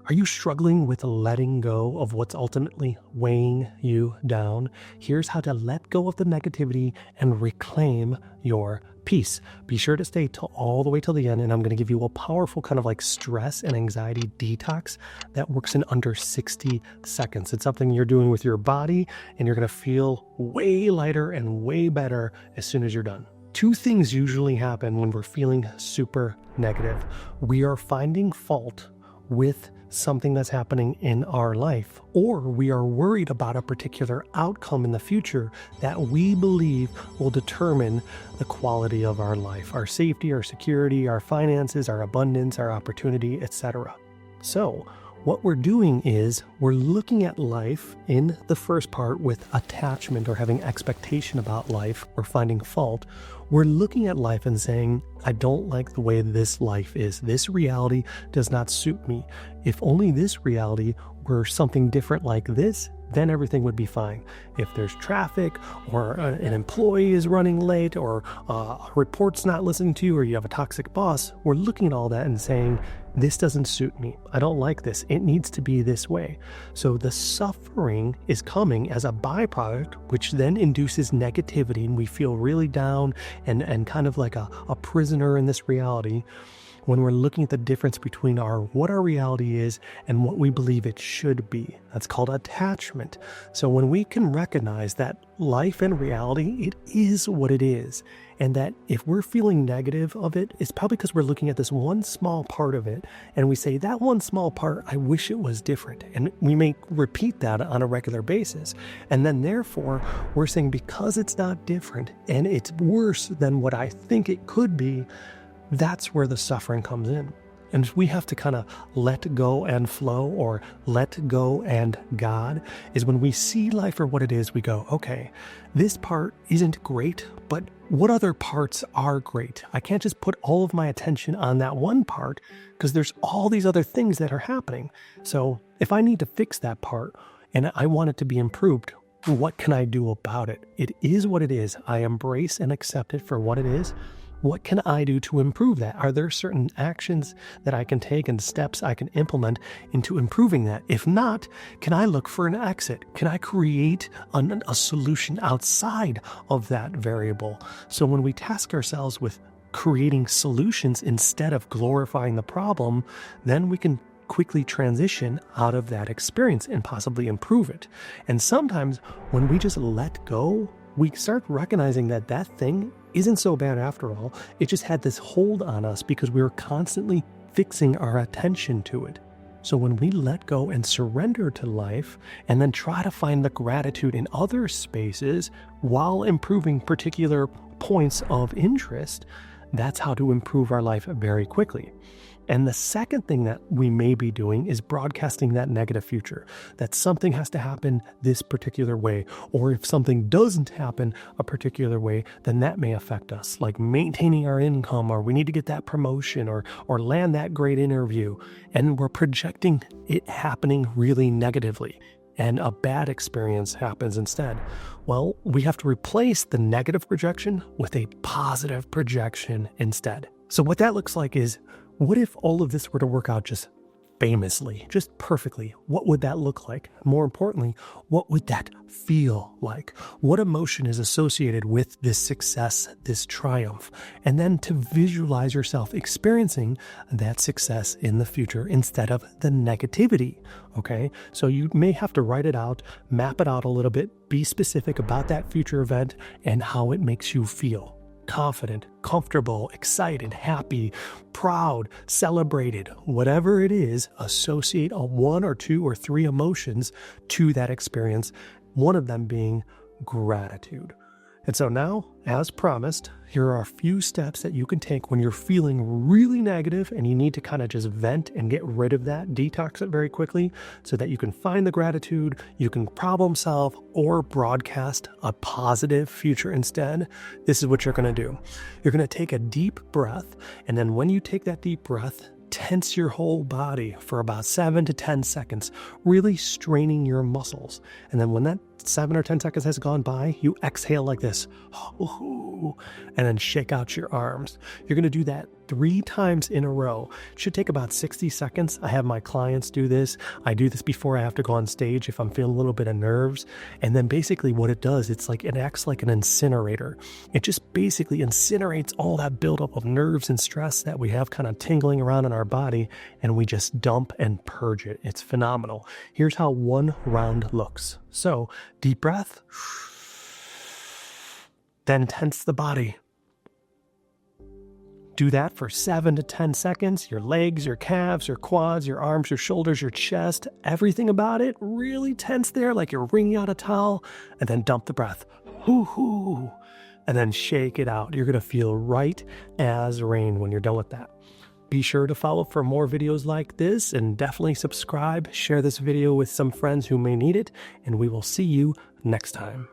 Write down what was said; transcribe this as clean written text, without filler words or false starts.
Are you struggling with letting go of what's ultimately weighing you down? Here's how to let go of the negativity and reclaim your peace. Be sure to stay all the way till the end, and I'm going to give you a powerful kind of like stress and anxiety detox that works in under 60 seconds. It's something you're doing with your body, and you're going to feel way lighter and way better as soon as you're done. Two things usually happen when we're feeling super negative. We are finding fault with something that's happening in our life, or we are worried about a particular outcome in the future that we believe will determine the quality of our life, our safety, our security, our finances, our abundance, our opportunity, etc. So what we're doing is we're looking at life in the first part with attachment or having expectation about life or finding fault. We're looking at life and saying, I don't like the way this life is. This reality does not suit me. If only this reality were something different like this, then everything would be fine. If there's traffic or an employee is running late or a report's not listening to you or you have a toxic boss, we're looking at all that and saying, this doesn't suit me. I don't like this. It needs to be this way. So the suffering is coming as a byproduct, which then induces negativity, and we feel really down and kind of like a prisoner in this reality when we're looking at the difference between what our reality is and what we believe it should be. That's called attachment. So when we can recognize that life and reality, it is what it is, and that if we're feeling negative of it, it's probably because we're looking at this one small part of it, and we say, that one small part, I wish it was different. And we may repeat that on a regular basis. And then therefore, we're saying because it's not different and it's worse than what I think it could be, that's where the suffering comes in. And we have to kind of let go and flow, or let go and God, is when we see life for what it is, we go, okay, this part isn't great, but what other parts are great? I can't just put all of my attention on that one part because there's all these other things that are happening. So if I need to fix that part and I want it to be improved, what can I do about it? It is what it is. I embrace and accept it for what it is. What can I do to improve that? Are there certain actions that I can take and steps I can implement into improving that? If not, can I look for an exit? Can I create a solution outside of that variable? So when we task ourselves with creating solutions instead of glorifying the problem, then we can quickly transition out of that experience and possibly improve it. And sometimes when we just let go, we start recognizing that that thing isn't so bad after all. It just had this hold on us because we were constantly fixing our attention to it. So when we let go and surrender to life and then try to find the gratitude in other spaces while improving particular points of interest, that's how to improve our life very quickly. And the second thing that we may be doing is broadcasting that negative future, that something has to happen this particular way, or if something doesn't happen a particular way, then that may affect us, like maintaining our income, or we need to get that promotion, or land that great interview. And we're projecting it happening really negatively, and a bad experience happens instead. Well, we have to replace the negative projection with a positive projection instead. So what that looks like is, what if all of this were to work out just famously, just perfectly? What would that look like? More importantly, what would that feel like? What emotion is associated with this success, this triumph? And then to visualize yourself experiencing that success in the future instead of the negativity, okay? So you may have to write it out, map it out a little bit, be specific about that future event and how it makes you feel. Confident, comfortable, excited, happy, proud, celebrated, whatever it is, associate one or two or three emotions to that experience, one of them being gratitude. And so now, as promised, here are a few steps that you can take when you're feeling really negative and you need to kind of just vent and get rid of that, detox it very quickly so that you can find the gratitude, you can problem solve or broadcast a positive future instead. This is what you're going to do. You're going to take a deep breath, and then when you take that deep breath, tense your whole body for about 7 to 10 seconds, really straining your muscles. And then when that 7 or 10 seconds has gone by, you exhale like this, and then shake out your arms. You're going to do that 3 times in a row. It should take about 60 seconds. I have my clients do this. I do this before I have to go on stage if I'm feeling a little bit of nerves. And then basically what it does, it acts like an incinerator. It just basically incinerates all that buildup of nerves and stress that we have kind of tingling around in our body, and we just dump and purge it. It's phenomenal. Here's how one round looks. So deep breath, then tense the body. Do that for 7 to 10 seconds. Your legs, your calves, your quads, your arms, your shoulders, your chest, everything about it really tense there, like you're wringing out a towel, and then dump the breath. Hoo-hoo. And then shake it out. You're going to feel right as rain when you're done with that. Be sure to follow for more videos like this, and definitely subscribe. Share this video with some friends who may need it, and we will see you next time.